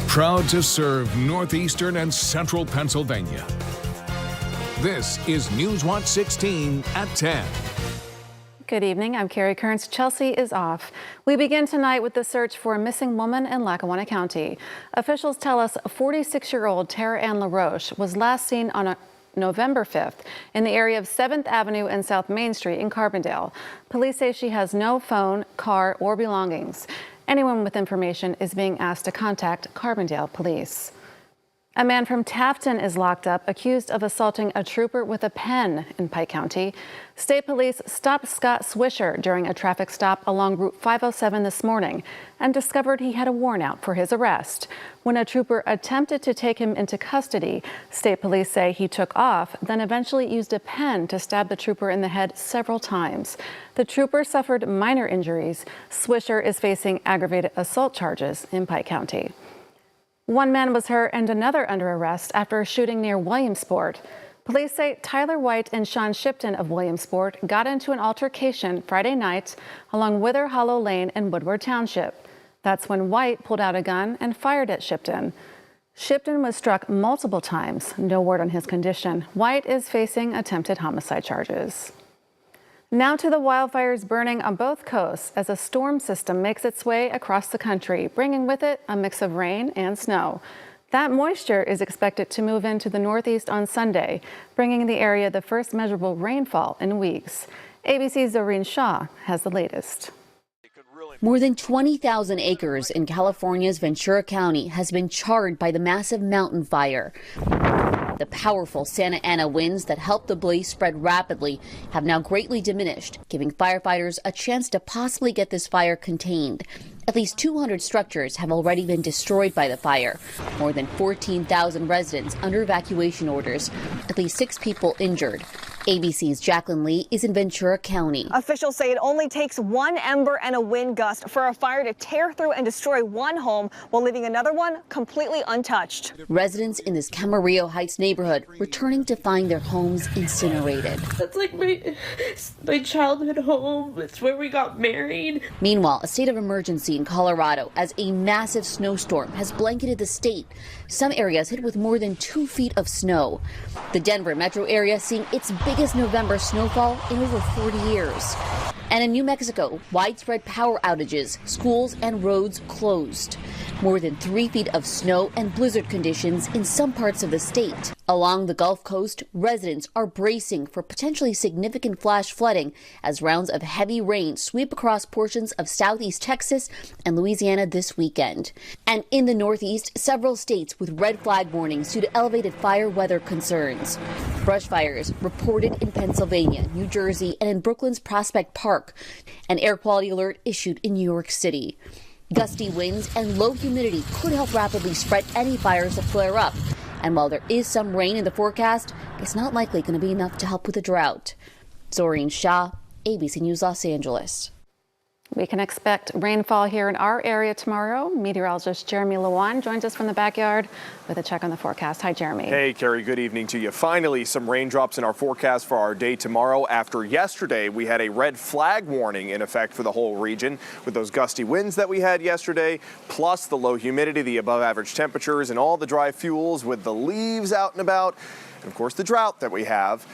Proud to serve northeastern and central Pennsylvania. This is Newswatch 16 at 10. Good evening. I'm Carrie Kearns. Chelsea is off. We begin tonight with the search for a missing woman in Lackawanna County. Officials tell us 46-year-old Tara Ann LaRoche was last seen on November 5th in the area of 7th Avenue and South Main Street in Carbondale. Police say she has no phone, car, or belongings. Anyone with information is being asked to contact Carbondale police. A man from Tafton is locked up, accused of assaulting a trooper with a pen in Pike County. State police stopped Scott Swisher during a traffic stop along Route 507 this morning and discovered he had a warrant out for his arrest. When a trooper attempted to take him into custody, state police say he took off, then eventually used a pen to stab the trooper in the head several times. The trooper suffered minor injuries. Swisher is facing aggravated assault charges in Pike County. One man was hurt and another under arrest after a shooting near Williamsport. Police say Tyler White and Sean Shipton of Williamsport got into an altercation Friday night along Wither Hollow Lane in Woodward Township. That's when White pulled out a gun and fired at Shipton. Shipton was struck multiple times. No word on his condition. White is facing attempted homicide charges. Now to the wildfires burning on both coasts as a storm system makes its way across the country, bringing with it a mix of rain and snow. That moisture is expected to move into the Northeast on Sunday, bringing the area the first measurable rainfall in weeks. ABC's Doreen Shaw has the latest. More than 20,000 acres in California's Ventura County has been charred by the massive mountain fire. The powerful Santa Ana winds that helped the blaze spread rapidly have now greatly diminished, giving firefighters a chance to possibly get this fire contained. At least 200 structures have already been destroyed by the fire. More than 14,000 residents under evacuation orders. At least 6 people injured. ABC's Jacqueline Lee is in Ventura County. Officials say it only takes one ember and a wind gust for a fire to tear through and destroy one home while leaving another one completely untouched. Residents in this Camarillo Heights neighborhood returning to find their homes incinerated. That's like my childhood home. It's where we got married. Meanwhile, a state of emergency in Colorado as a massive snowstorm has blanketed the state. Some areas hit with more than 2 feet of snow. The Denver metro area seeing its biggest November snowfall in over 40 years. And in New Mexico, widespread power outages, schools and roads closed. More than 3 feet of snow and blizzard conditions in some parts of the state. Along the Gulf Coast, residents are bracing for potentially significant flash flooding as rounds of heavy rain sweep across portions of southeast Texas and Louisiana this weekend. And in the Northeast, several states with red flag warnings due to elevated fire weather concerns. Brush fires reported in Pennsylvania, New Jersey, and in Brooklyn's Prospect Park. An air quality alert issued in New York City. Gusty winds and low humidity could help rapidly spread any fires that flare up. And while there is some rain in the forecast, it's not likely going to be enough to help with the drought. Doreen Shaw, ABC News Los Angeles. We can expect rainfall here in our area tomorrow. Meteorologist Jeremy Lewan joins us from the backyard with a check on the forecast. Hi, Jeremy. Hey, Carrie. Good evening to you. Finally, some raindrops in our forecast for our day tomorrow. After yesterday, we had a red flag warning in effect for the whole region with those gusty winds that we had yesterday, plus the low humidity, the above average temperatures, and all the dry fuels with the leaves out and about, and of course the drought that we have.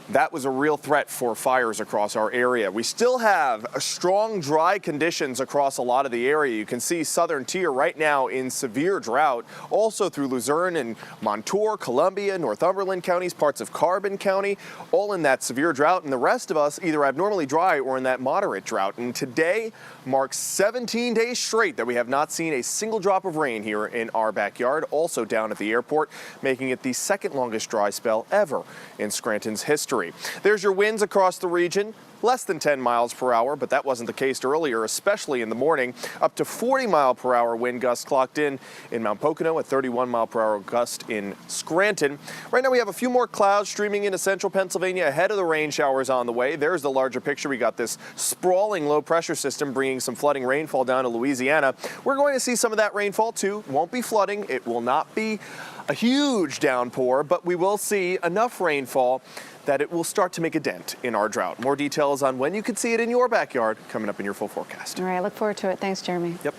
That was a real threat for fires across our area. We still have strong dry conditions across a lot of the area. You can see southern tier right now in severe drought, also through Luzerne and Montour, Columbia, Northumberland counties, parts of Carbon County, all in that severe drought. And the rest of us either abnormally dry or in that moderate drought. And today marks 17 days straight that we have not seen a single drop of rain here in our backyard, also down at the airport, making it the second longest dry spell ever in Scranton's history. There's your winds across the region. Less than 10 miles per hour, but that wasn't the case earlier, especially in the morning. Up to 40 mile per hour wind gusts clocked in Mount Pocono, a 31 mile per hour gust in Scranton. Right now we have a few more clouds streaming into central Pennsylvania ahead of the rain showers on the way. There's the larger picture. We got this sprawling low pressure system bringing some flooding rainfall down to Louisiana. We're going to see some of that rainfall too. Won't be flooding. It will not be a huge downpour, but we will see enough rainfall that it will start to make a dent in our drought. More details on when you can see it in your backyard coming up in your full forecast. All right, I look forward to it. Thanks, Jeremy. Yep.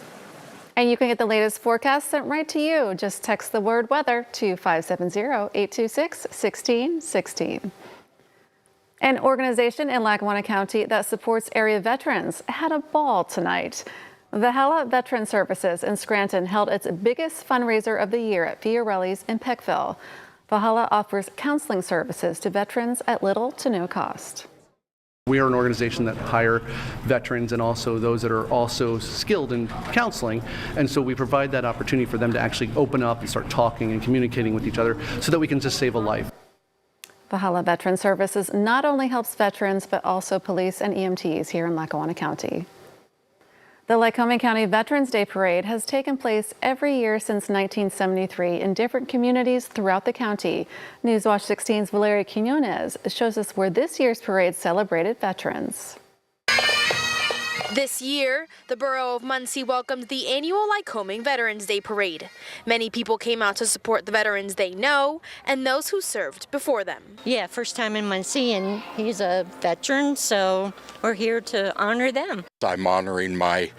And you can get the latest forecast sent right to you. Just text the word weather to 570-826-1616. An organization in Lackawanna County that supports area veterans had a ball tonight. Valhalla Veteran Services in Scranton held its biggest fundraiser of the year at Fiorelli's in Peckville. Valhalla offers counseling services to veterans at little to no cost. We are an organization that hire veterans and also those that are also skilled in counseling, and so we provide that opportunity for them to actually open up and start talking and communicating with each other so that we can just save a life. Valhalla Veteran Services not only helps veterans but also police and EMTs here in Lackawanna County. The Lycoming County Veterans Day Parade has taken place every year since 1973 in different communities throughout the county. Newswatch 16's Valeria Quinones shows us where this year's parade celebrated veterans. This year, the borough of Muncie welcomed the annual Lycoming Veterans Day Parade. Many people came out to support the veterans they know and those who served before them. Yeah, first time in Muncie, and he's a veteran, so we're here to honor them. I'm honoring my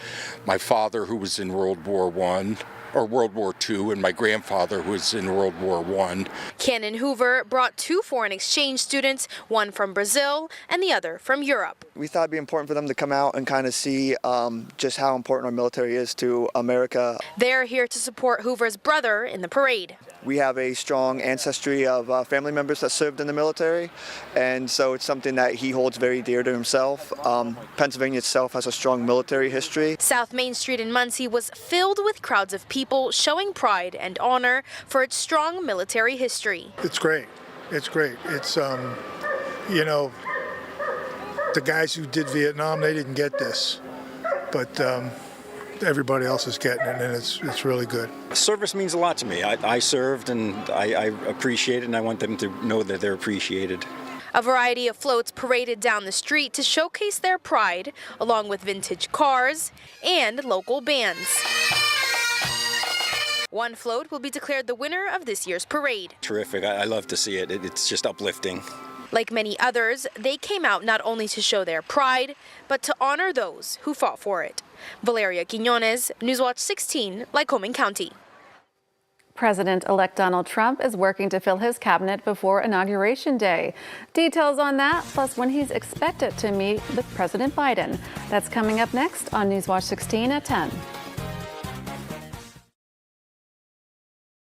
father, who was in World War I, or World War II, and my grandfather, who was in World War I. Cannon Hoover brought 2 foreign exchange students, one from Brazil and the other from Europe. We thought it'd be important for them to come out and kind of see just how important our military is to America. They're here to support Hoover's brother in the parade. We have a strong ancestry of family members that served in the military, and so it's something that he holds very dear to himself. Pennsylvania itself has a strong military history. South Main Street in Muncie was filled with crowds of people showing pride and honor for its strong military history. It's great. It's great. It's, you know, the guys who did Vietnam, they didn't get this, but everybody else is getting it, and it's really good. Service means a lot to me. I served, and I appreciate it, and I want them to know that they're appreciated. A variety of floats paraded down the street to showcase their pride, along with vintage cars and local bands. One float will be declared the winner of this year's parade. Terrific. I love to see it. It's just uplifting. Like many others, they came out not only to show their pride, but to honor those who fought for it. Valeria Quinones, Newswatch 16, Lycoming County. President-elect Donald Trump is working to fill his cabinet before Inauguration Day. Details on that, plus when he's expected to meet with President Biden. That's coming up next on Newswatch 16 at 10.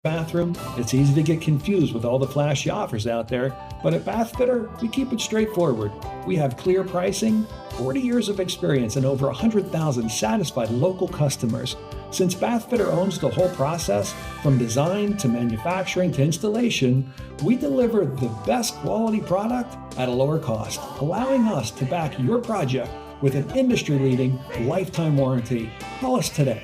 Bathroom, it's easy to get confused with all the flashy offers out there, but at Bathfitter, we keep it straightforward. We have clear pricing, 40 years of experience, and over 100,000 satisfied local customers. Since Bathfitter owns the whole process, from design to manufacturing to installation, we deliver the best quality product at a lower cost, allowing us to back your project with an industry-leading lifetime warranty. Call us today.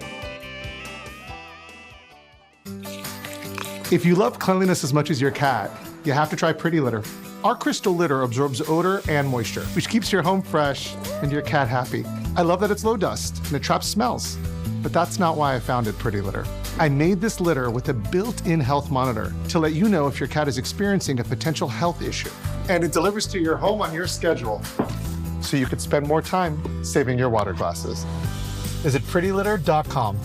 If you love cleanliness as much as your cat, you have to try Pretty Litter. Our crystal litter absorbs odor and moisture, which keeps your home fresh and your cat happy. I love that it's low dust and it traps smells, but that's not why I founded Pretty Litter. I made this litter with a built-in health monitor to let you know if your cat is experiencing a potential health issue. And it delivers to your home on your schedule, so you could spend more time saving your water glasses. Visit prettylitter.com.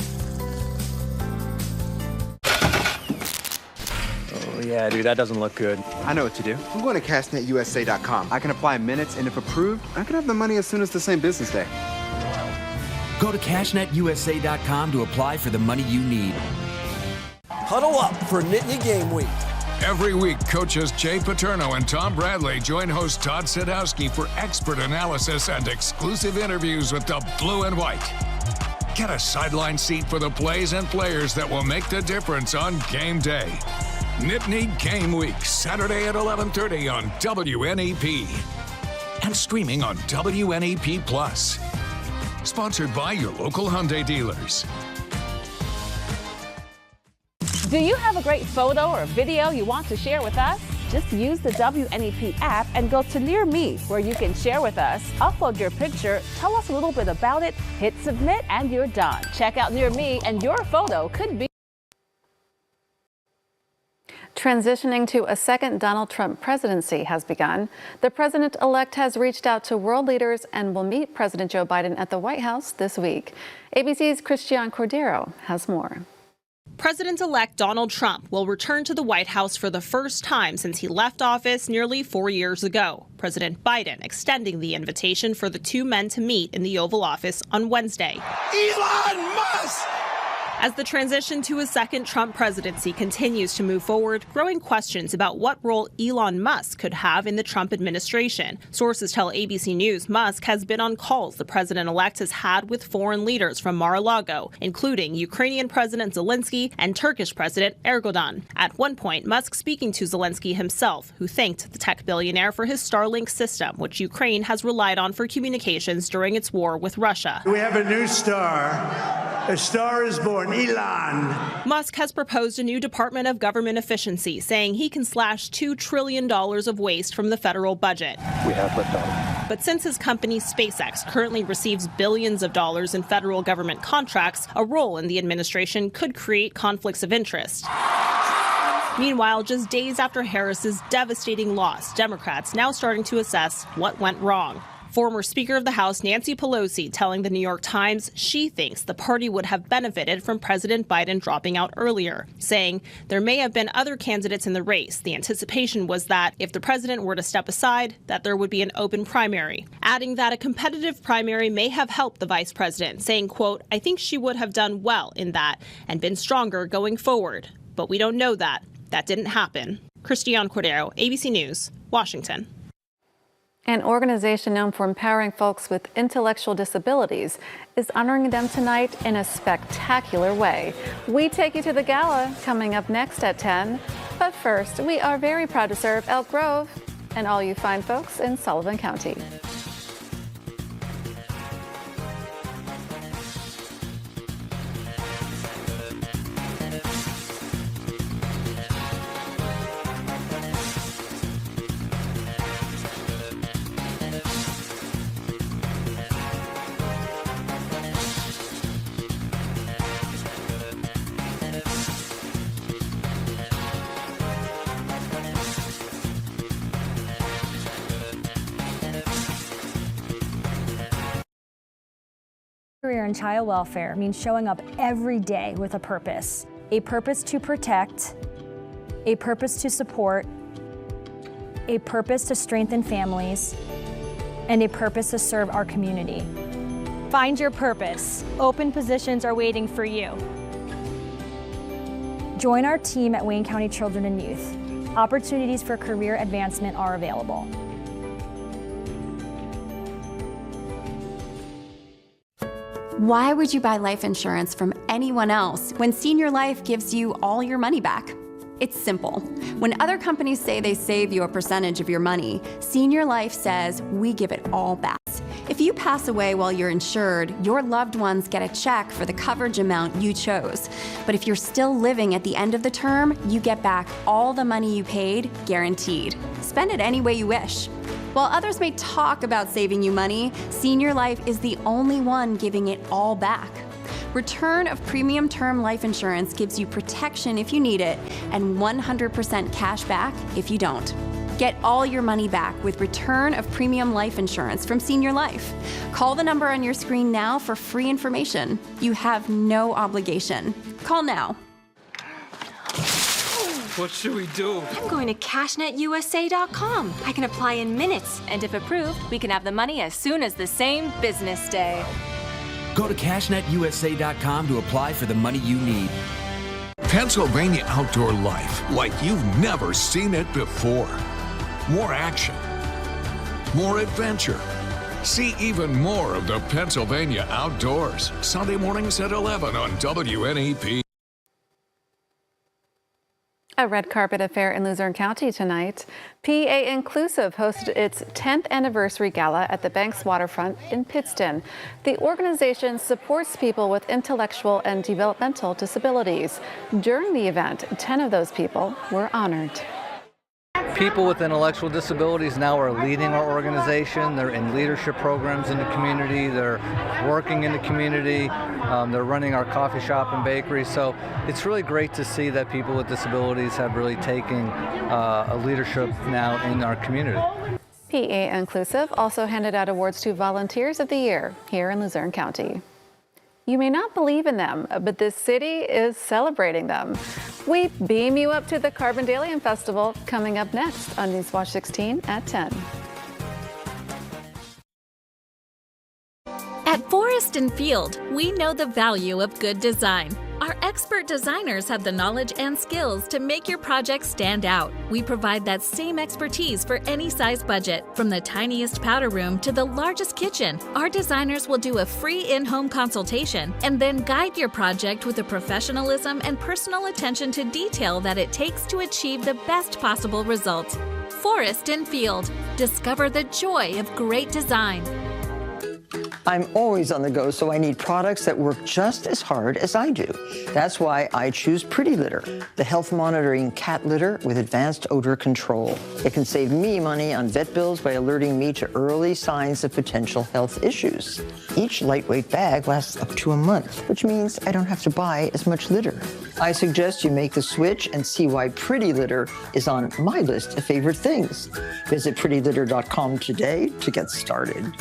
Yeah, dude, that doesn't look good. I know what to do. I'm going to cashnetusa.com. I can apply in minutes, and if approved, I can have the money as soon as the same business day. Go to cashnetusa.com to apply for the money you need. Huddle up for Nittany Game Week. Every week, coaches Jay Paterno and Tom Bradley join host Todd Sadowski for expert analysis and exclusive interviews with the blue and white. Get a sideline seat for the plays and players that will make the difference on game day. Nittany Game Week, Saturday at 11:30 on WNEP. And streaming on WNEP Plus. Sponsored by your local Hyundai dealers. Do you have a great photo or video you want to share with us? Just use the WNEP app and go to Near Me, where you can share with us, upload your picture, tell us a little bit about it, hit submit, and you're done. Check out Near Me, and your photo could be Transitioning to a second Donald Trump presidency has begun. The president-elect has reached out to world leaders and will meet President Joe Biden at the White House this week. ABC's Christian Cordero has more. President-elect Donald Trump will return to the White House for the first time since he left office nearly 4 years ago. President Biden extending the invitation for the two men to meet in the Oval Office on Wednesday. Elon Musk! As the transition to a second Trump presidency continues to move forward, growing questions about what role Elon Musk could have in the Trump administration. Sources tell ABC News Musk has been on calls the president-elect has had with foreign leaders from Mar-a-Lago, including Ukrainian President Zelensky and Turkish President Erdogan. At one point, Musk speaking to Zelensky himself, who thanked the tech billionaire for his Starlink system, which Ukraine has relied on for communications during its war with Russia. We have a new star. A star is born. Elon. Musk has proposed a new Department of Government Efficiency, saying he can slash $2 trillion of waste from the federal budget. We have liftoff. But since his company SpaceX currently receives billions of dollars in federal government contracts, a role in the administration could create conflicts of interest. Meanwhile, just days after Harris's devastating loss, Democrats now starting to assess what went wrong. Former Speaker of the House Nancy Pelosi telling the New York Times she thinks the party would have benefited from President Biden dropping out earlier, saying there may have been other candidates in the race. The anticipation was that if the president were to step aside, that there would be an open primary, adding that a competitive primary may have helped the vice president, saying, quote, "I think she would have done well in that and been stronger going forward. But we don't know that. That didn't happen." Christian Cordero, ABC News, Washington. An organization known for empowering folks with intellectual disabilities is honoring them tonight in a spectacular way. We take you to the gala coming up next at 10. But first, we are very proud to serve Elk Grove and all you fine folks in Sullivan County. Career in child welfare means showing up every day with a purpose to protect, a purpose to support, a purpose to strengthen families, and a purpose to serve our community. Find your purpose. Open positions are waiting for you. Join our team at Wayne County Children and Youth. Opportunities for career advancement are available. Why would you buy life insurance from anyone else when Senior Life gives you all your money back? It's simple. When other companies say they save you a percentage of your money, Senior Life says we give it all back. If you pass away while you're insured, your loved ones get a check for the coverage amount you chose. But if you're still living at the end of the term, you get back all the money you paid, guaranteed. Spend it any way you wish. While others may talk about saving you money, Senior Life is the only one giving it all back. Return of premium term life insurance gives you protection if you need it and 100% cash back if you don't. Get all your money back with return of premium life insurance from Senior Life. Call the number on your screen now for free information. You have no obligation. Call now. What should we do? I'm going to CashNetUSA.com. I can apply in minutes, and if approved, we can have the money as soon as the same business day. Go to CashNetUSA.com to apply for the money you need. Pennsylvania outdoor life like you've never seen it before. More action, more adventure. See even more of the Pennsylvania outdoors. Sunday mornings at 11 on WNEP. A red carpet affair in Luzerne County tonight. PA Inclusive hosted its 10th anniversary gala at the Banks Waterfront in Pittston. The organization supports people with intellectual and developmental disabilities. During the event, 10 of those people were honored. people with intellectual disabilities now are leading our organization. They're in leadership programs in the community. They're working in the community. They're running our coffee shop and bakery. So it's really great to see that people with disabilities have really taken a leadership now in our community. PA Inclusive also handed out awards to Volunteers of the Year here in Luzerne County. You may not believe in them, but this city is celebrating them. We beam you up to the Carbondalian Festival coming up next on Newswatch 16 at 10. At Forest & Field, we know the value of good design. Our expert designers have the knowledge and skills to make your project stand out. We provide that same expertise for any size budget, from the tiniest powder room to the largest kitchen. Our designers will do a free in-home consultation and then guide your project with the professionalism and personal attention to detail that it takes to achieve the best possible result. Forest & Field. Discover the joy of great design. I'm always on the go, so I need products that work just as hard as I do. That's why I choose Pretty Litter, the health monitoring cat litter with advanced odor control. It can save me money on vet bills by alerting me to early signs of potential health issues. Each lightweight bag lasts up to a month, which means I don't have to buy as much litter. I suggest you make the switch and see why Pretty Litter is on my list of favorite things. Visit prettylitter.com today to get started.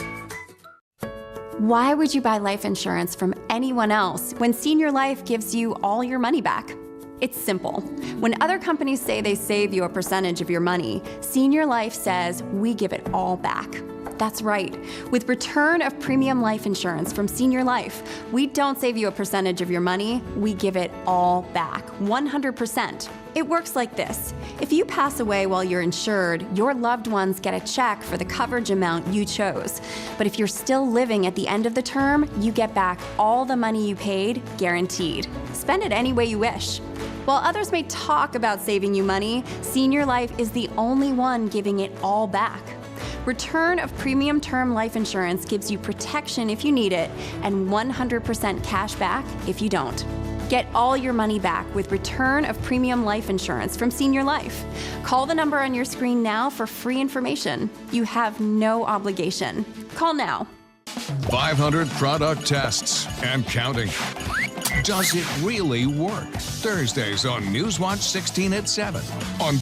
Why would you buy life insurance from anyone else when Senior Life gives you all your money back? It's simple. When other companies say they save you a percentage of your money, Senior Life says we give it all back. That's right. With return of premium life insurance from Senior Life, we don't save you a percentage of your money, we give it all back, 100%. It works like this. If you pass away while you're insured, your loved ones get a check for the coverage amount you chose. But if you're still living at the end of the term, you get back all the money you paid, guaranteed. Spend it any way you wish. While others may talk about saving you money, Senior Life is the only one giving it all back. Return of premium term life insurance gives you protection if you need it and 100% cash back if you don't. Get all your money back with return of premium life insurance from Senior Life. Call the number on your screen now for free information. You have no obligation. Call now. 500 product tests and counting. Does it really work? Thursdays on Newswatch 16 at 7 on.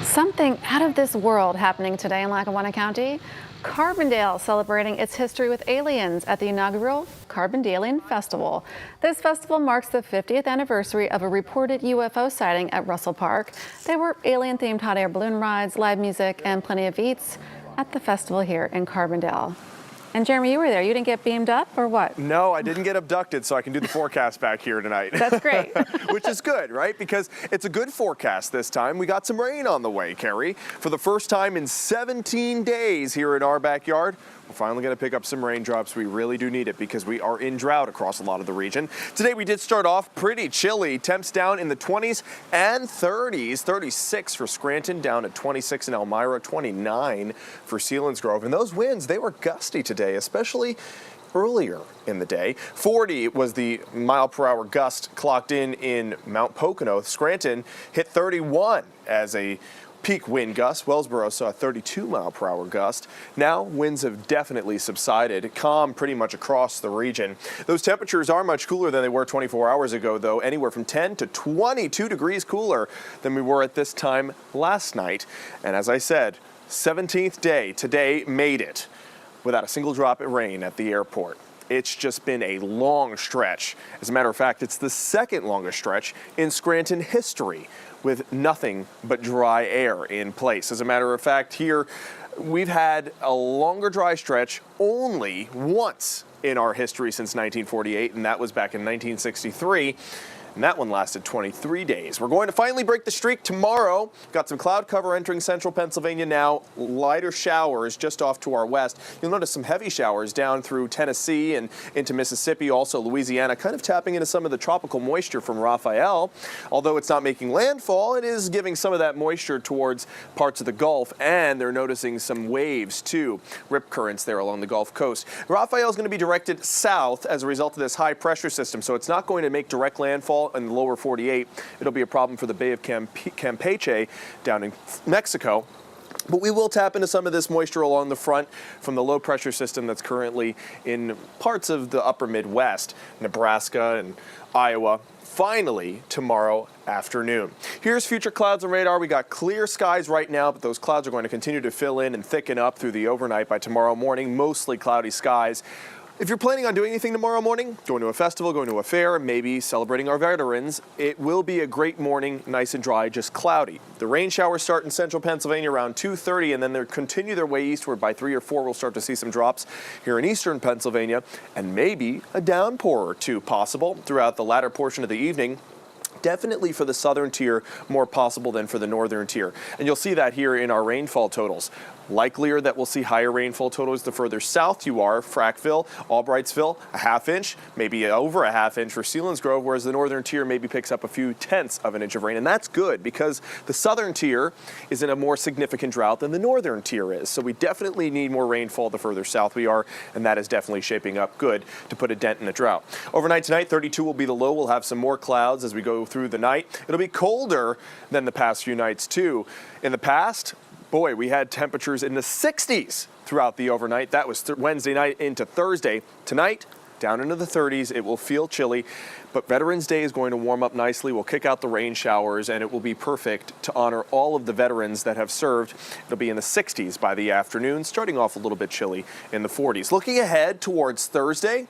Something out of this world happening today in Lackawanna County. Carbondale celebrating its history with aliens at the inaugural Carbondalian Festival. This festival marks the 50th anniversary of a reported UFO sighting at Russell Park. There were alien-themed hot air balloon rides, live music, and plenty of eats at the festival here in Carbondale. And Jeremy, you were there. You didn't get beamed up or what? No, I didn't get abducted, so I can do the forecast back here tonight. That's great. Which is good, right? Because it's a good forecast this time. We got some rain on the way, Carrie. For the first time in 17 days here in our backyard, we're finally going to pick up some raindrops. We really do need it because we are in drought across a lot of the region. Today we did start off pretty chilly. Temps down in the 20s and 30s. 36 for Scranton, down at 26 in Elmira, 29 for Selinsgrove. And those winds, they were gusty today, especially earlier in the day. 40 was the mile-per-hour gust clocked in Mount Pocono. Scranton hit 31 as a peak wind gust. Wellsboro saw a 32 mile-per-hour gust. Now winds have definitely subsided, calm pretty much across the region. Those temperatures are much cooler than they were 24 hours ago, though, anywhere from 10 to 22 degrees cooler than we were at this time last night. And as I said, 17th day today made it without a single drop of rain at the airport. It's just been a long stretch. As a matter of fact, it's the second longest stretch in Scranton history, with nothing but dry air in place. As a matter of fact, here we've had a longer dry stretch only once in our history since 1948, and that was back in 1963. And that one lasted 23 days. We're going to finally break the streak tomorrow. Got some cloud cover entering central Pennsylvania now. Lighter showers just off to our west. You'll notice some heavy showers down through Tennessee and into Mississippi, also Louisiana, kind of tapping into some of the tropical moisture from Raphael. Although it's not making landfall, it is giving some of that moisture towards parts of the Gulf, and they're noticing some waves too, rip currents there along the Gulf Coast. Raphael is going to be directed south as a result of this high pressure system, so it's not going to make direct landfall rainfall in the lower 48. It'll be a problem for the Bay of Campeche down in Mexico. But we will tap into some of this moisture along the front from the low pressure system that's currently in parts of the upper Midwest, Nebraska and Iowa, finally tomorrow afternoon. Here's future clouds and radar. We got clear skies right now, but those clouds are going to continue to fill in and thicken up through the overnight by tomorrow morning, mostly cloudy skies. If you're planning on doing anything tomorrow morning, going to a festival, going to a fair, maybe celebrating our veterans, it will be a great morning, nice and dry, just cloudy. The rain showers start in central Pennsylvania around 2:30, and then they continue their way eastward. By 3 or 4, we'll start to see some drops here in eastern Pennsylvania, and maybe a downpour or two possible throughout the latter portion of the evening. Definitely for the southern tier, more possible than for the northern tier. And you'll see that here in our rainfall totals. Likelier that we'll see higher rainfall totals the further south you are. Frackville, Albrightsville, a ½ inch, maybe over a ½ inch for Selinsgrove, whereas the northern tier maybe picks up a few tenths of an inch of rain. And that's good because the southern tier is in a more significant drought than the northern tier is. So we definitely need more rainfall the further south we are, and that is definitely shaping up good to put a dent in the drought. Overnight tonight, 32 will be the low. We'll have some more clouds as we go through the night. It'll be colder than the past few nights too. In the past, boy, we had temperatures in the 60s throughout the overnight. That was Wednesday night into Thursday. Tonight, down into the 30s. It will feel chilly, but Veterans Day is going to warm up nicely. We'll kick out the rain showers, and it will be perfect to honor all of the veterans that have served. It'll be in the 60s by the afternoon, starting off a little bit chilly in the 40s. Looking ahead towards Thursday,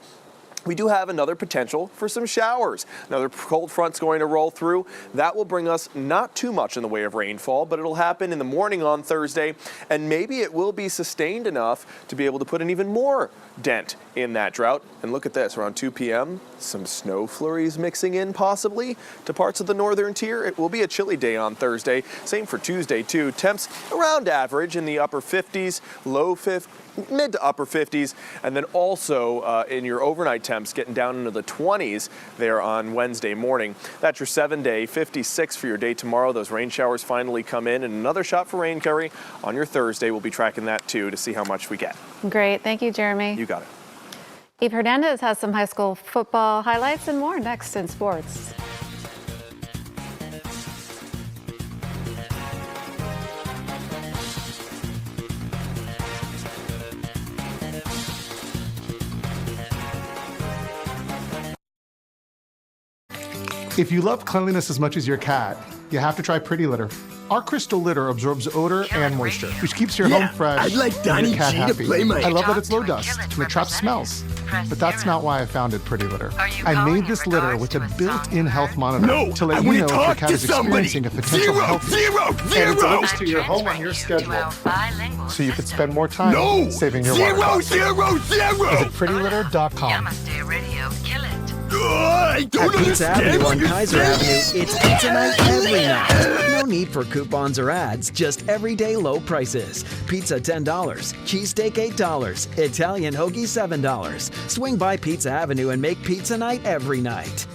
we do have another potential for some showers. Another cold front's going to roll through. That will bring us not too much in the way of rainfall, but it'll happen in the morning on Thursday, and maybe it will be sustained enough to be able to put an even more dent in that drought. And look at this, around 2 p.m., some snow flurries mixing in possibly to parts of the northern tier. It will be a chilly day on Thursday. Same for Tuesday too. Temps around average in the upper 50s, mid to upper 50s, and then also in your overnight temps getting down into the 20s there on Wednesday morning. That's your 7-day, 56 for your day tomorrow. Those rain showers finally come in, and another shot for rain, Kerry, on your Thursday. We'll be tracking that too to see how much we get. Great. Thank you, Jeremy. You got it. Eve Hernandez has some high school football highlights and more next in sports. If you love cleanliness as much as your cat, you have to try Pretty Litter. Our crystal litter absorbs odor and moisture, which keeps your home fresh I'd like and Donnie your cat G to happy. play my- I love that it's low dust and it traps smells. But that's not why I founded Pretty Litter. I made this litter with a built-in health monitor to let you know if your cat is experiencing a potential health issue. And it delivers to your home on your schedule, so you could spend more time saving your water costs. Visit prettylitter.com. I don't At Pizza understand Avenue what on you're Kaiser saying. Avenue, it's pizza night every night. No need for coupons or ads, just everyday low prices. Pizza $10, cheesesteak $8, Italian hoagie $7. Swing by Pizza Avenue and make pizza night every night.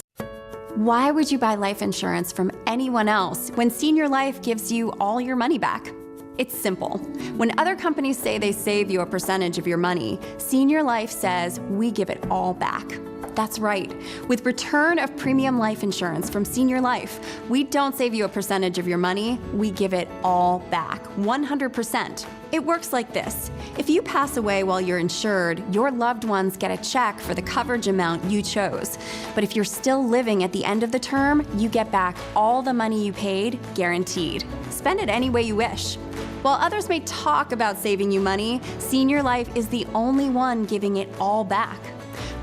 Why would you buy life insurance from anyone else when Senior Life gives you all your money back? It's simple. When other companies say they save you a percentage of your money, Senior Life says we give it all back. That's right. With return of premium life insurance from Senior Life, we don't save you a percentage of your money, we give it all back, 100%. It works like this. If you pass away while you're insured, your loved ones get a check for the coverage amount you chose. But if you're still living at the end of the term, you get back all the money you paid, guaranteed. Spend it any way you wish. While others may talk about saving you money, Senior Life is the only one giving it all back.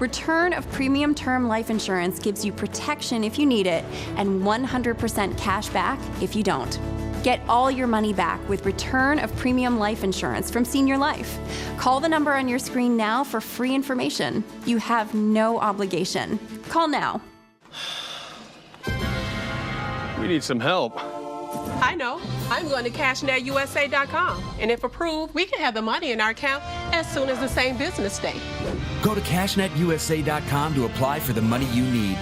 Return of premium term life insurance gives you protection if you need it and 100% cash back if you don't. Get all your money back with return of premium life insurance from Senior Life. Call the number on your screen now for free information. You have no obligation. Call now. We need some help. I know. I'm going to CashNetUSA.com. And if approved, we can have the money in our account as soon as the same business day. Go to CashNetUSA.com to apply for the money you need.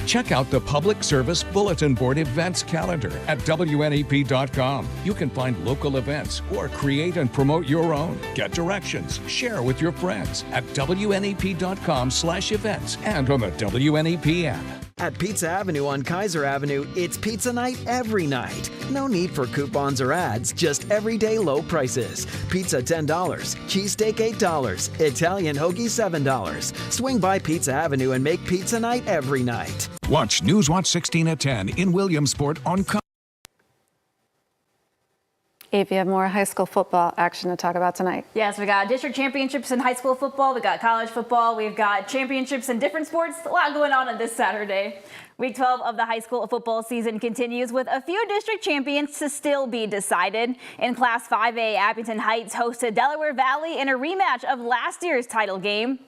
Check out the Public Service Bulletin Board events calendar at WNEP.com. You can find local events or create and promote your own. Get directions, share with your friends at WNEP.com/events and on the WNEP app. At Pizza Avenue on Kaiser Avenue, it's pizza night every night. No need for coupons or ads, just everyday low prices. Pizza $10, cheesesteak $8, Italian hoagie $7. Swing by Pizza Avenue and make pizza night every night. Watch Newswatch 16 at 10 in Williamsport on Eve, you have more high school football action to talk about tonight. Yes, we got district championships in high school football. We got college football. We've got championships in different sports. A lot going on this Saturday. Week 12 of the high school football season continues with a few district champions to still be decided. In Class 5A, Abington Heights hosted Delaware Valley in a rematch of last year's title game.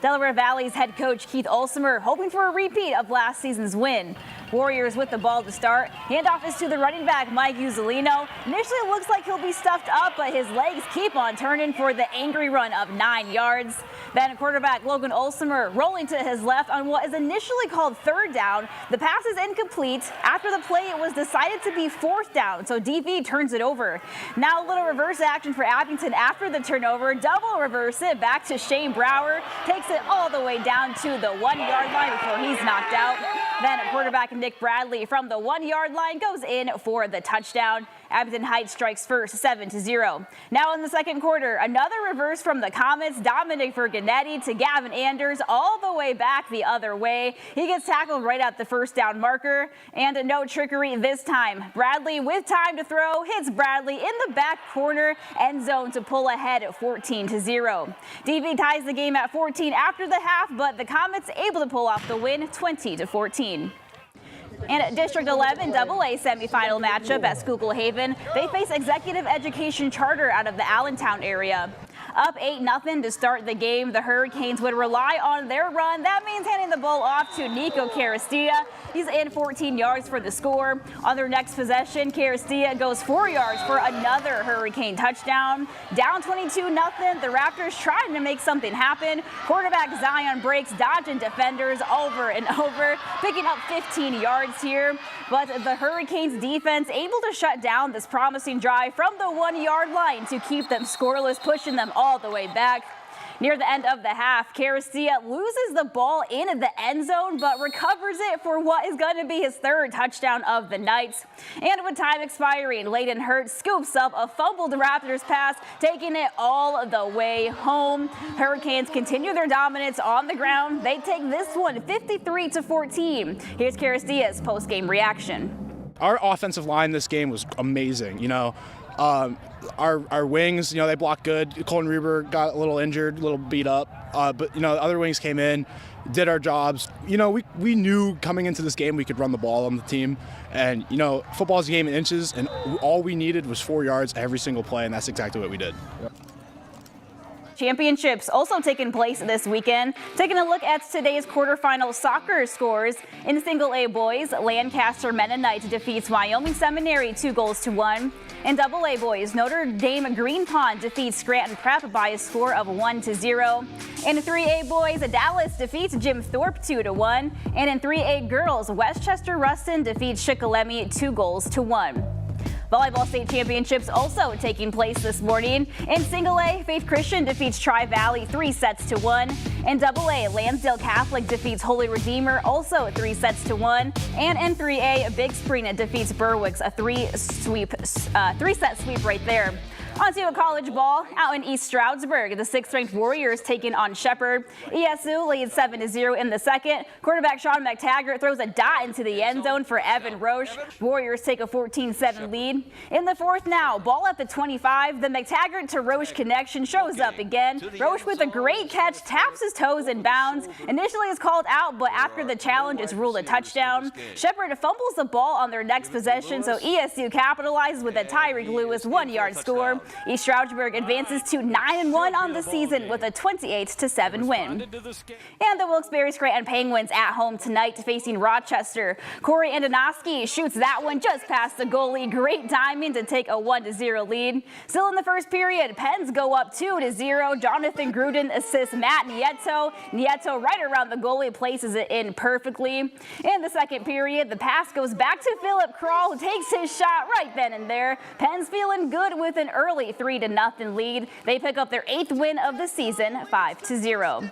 Delaware Valley's head coach Keith Olsemer hoping for a repeat of last season's win. Warriors with the ball to start. Handoff is to the running back, Mike Uzzolino. Initially, it looks like he'll be stuffed up, but his legs keep on turning for the angry run of 9 yards. Then quarterback Logan Olsemer rolling to his left on what is initially called third down. The pass is incomplete. After the play, it was decided to be fourth down, so DV turns it over. Now a little reverse action for Abington after the turnover. Double reverse it back to Shane Brower. Takes it all the way down to the 1 yard line before he's knocked out. Then quarterback Nick Bradley from the 1 yard line goes in for the touchdown. Abington Heights strikes first 7-0. Now in the second quarter, another reverse from the Comets. Dominic Ferganetti to Gavin Anders all the way back the other way. He gets tackled right at the first down marker, and no trickery this time. Bradley with time to throw hits Bradley in the back corner end zone to pull ahead at 14-0. DV ties the game at 14 after the half, but the Comets able to pull off the win 20-14. And District 11 AA semifinal matchup at Schuylkill Haven. They face Executive Education Charter out of the Allentown area. Up 8-0 to start the game. The Hurricanes would rely on their run. That means handing the ball off to Nico Carastilla. He's in 14 yards for the score. On their next possession, Carastilla goes 4 yards for another Hurricane touchdown. Down 22-0. The Raptors trying to make something happen. Quarterback Zion breaks, dodging defenders over and over, picking up 15 yards here. But the Hurricanes defense able to shut down this promising drive from the 1 yard line to keep them scoreless, pushing them all the way back. Near the end of the half, Carastilla loses the ball in the end zone, but recovers it for what is going to be his third touchdown of the night. And with time expiring, Layden Hurts scoops up a fumbled Raptors pass, taking it all the way home. Hurricanes continue their dominance on the ground. They take this one 53-14. Here's Carastilla's post-game reaction. Our offensive line this game was amazing. Our wings, they blocked good. Colton Reber got a little injured, a little beat up. But the other wings came in, did our jobs. We knew coming into this game we could run the ball on the team. And, football's a game in inches, and all we needed was 4 yards every single play, and that's exactly what we did. Yep. Championships also taking place this weekend. Taking a look at today's quarterfinal soccer scores. In single A boys, Lancaster Mennonite defeats Wyoming Seminary 2-1. In double A boys, Notre Dame Green Pond defeats Scranton Prep by a score of 1-0. In 3A boys, Dallas defeats Jim Thorpe 2-1. And in 3A girls, Westchester Ruston defeats Shikellamy 2-1. Volleyball state championships also taking place this morning. In single A, Faith Christian defeats Tri-Valley 3-1. In double A, Lansdale Catholic defeats Holy Redeemer also 3-1. And in 3A, Big Spring defeats Berwick's a three-set sweep right there. On to a college ball out in East Stroudsburg. The 6th-ranked Warriors taking on Shepherd. ESU leads 7-0 in the second. Quarterback Sean McTaggart throws a dot into the end zone for Evan Roche. Warriors take a 14-7 lead. In the fourth now, ball at the 25. The McTaggart to Roche connection shows up again. Roche with a great catch, taps his toes in bounds. Initially is called out, but after the challenge is ruled a touchdown. Shepherd fumbles the ball on their next possession, so ESU capitalizes with a Tyreek Lewis 1 yard score. East Stroudsburg advances to 9-1 on the season with a 28-7 win. And the Wilkes-Barre Scranton Penguins at home tonight facing Rochester. Corey Andonoski shoots that one just past the goalie. Great timing to take a 1-0 lead. Still in the first period, Pens go up 2-0. Jonathan Gruden assists Matt Nieto. Nieto right around the goalie places it in perfectly. In the second period, the pass goes back to Philip Krall, who takes his shot right then and there. Pens feeling good with an early 3-0 lead. They pick up their 8th win of the season, 5-0.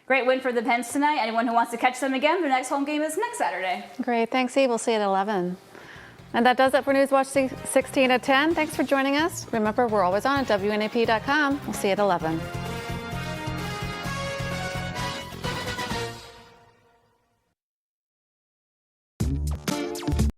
Great win for the Pens tonight. Anyone who wants to catch them again, their next home game is next Saturday. Great. Thanks, Eve. We'll see you at 11. And that does it for Newswatch 16 at 10. Thanks for joining us. Remember, we're always on at WNEP.com. We'll see you at 11.